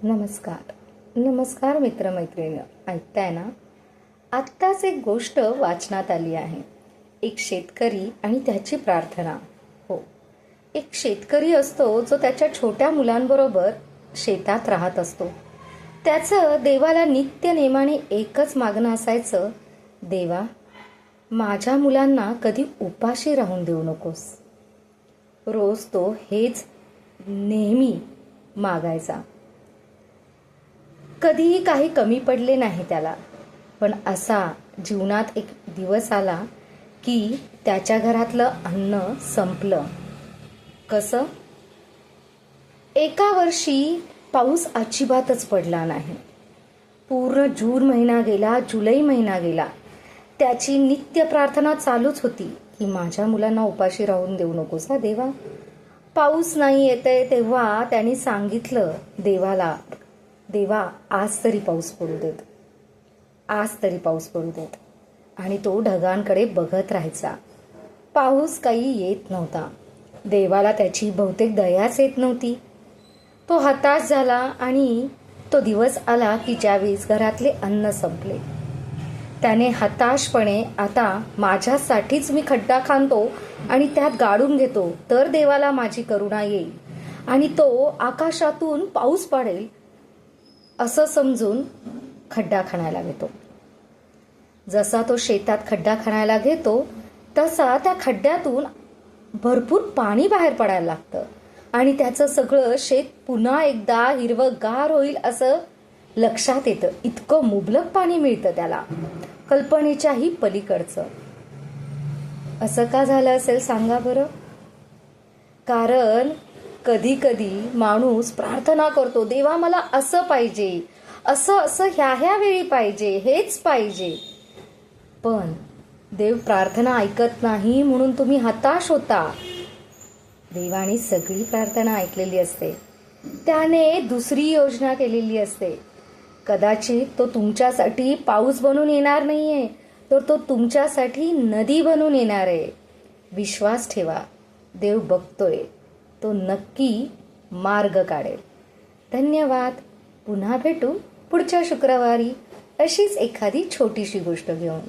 नमस्कार. नमस्कार मित्रमैत्रिणी, ऐकताय ना? आत्ताच एक गोष्ट वाचनात आली आहे. एक शेतकरी आणि त्याची प्रार्थना. हो, एक शेतकरी असतो जो त्याच्या छोट्या मुलांबरोबर शेतात राहत असतो. त्याचं देवाला नित्य नेमाने एकच मागणं असायचं, देवा, माझ्या मुलांना कधी उपाशी राहून देऊ नकोस. रोज तो हेच नेहमी मागायचा. कधीही काही कमी पडले नाही त्याला. पण असा जीवनात एक दिवस आला की त्याच्या घरातलं अन्न संपलं. कसं? एका वर्षी पाऊस अजिबातच पडला नाही. पूर्ण जून महिना गेला, जुलै महिना गेला. त्याची नित्य प्रार्थना चालूच होती की माझ्या मुलांना उपाशी राहून देऊ नकोस हा देवा. पाऊस नाही येतंय तेव्हा त्यांनी सांगितलं देवाला, देवा, आज तरी पाऊस पडू देत, आज तरी पाऊस पडू देत. आणि तो ढगांकडे बघत राहायचा. पाऊस काही येत नव्हता. देवाला त्याची बहुतेक दयाच येत नव्हती. तो हताश झाला आणि तो दिवस आला की ज्यावेळेस घरातले अन्न संपले. त्याने हताशपणे, आता माझ्यासाठीच मी खड्डा खांदतो आणि त्यात गाडून घेतो तर देवाला माझी करुणा येईल आणि तो आकाशातून पाऊस पाडेल असं समजून खड्डा खणायला घेतो. जसा तो शेतात खड्डा खणायला घेतो तसा त्या खड्ड्यातून भरपूर पाणी बाहेर पडायला लागतं आणि त्याचं सगळं शेत पुन्हा एकदा हिरवंगार होईल असं लक्षात येतं. इतकं मुबलक पाणी मिळतं त्याला, कल्पनेच्याही पलीकडचं. असं का झालं असेल सांगा बरं? कारण कधी कधी माणूस प्रार्थना करतो, देवा मला असं पाहिजे, असं असं ह्या वेळी पाहिजे, हेच पाहिजे. पण देव प्रार्थना ऐकत नाही म्हणून तुम्ही हताश होता. देवाने सगळी प्रार्थना ऐकलेली असते. त्याने दुसरी योजना केलेली असते. कदाचित तो तुमच्यासाठी पाऊस बनून येणार नाहीये, तर तो तुमच्यासाठी नदी बनून येणार आहे. विश्वास ठेवा, देव बघतोय, तो नक्की मार्ग काढेल. धन्यवाद. पुन्हा भेटू पुढच्या शुक्रवारी अशीच एखादी छोटीशी गोष्ट घेऊन.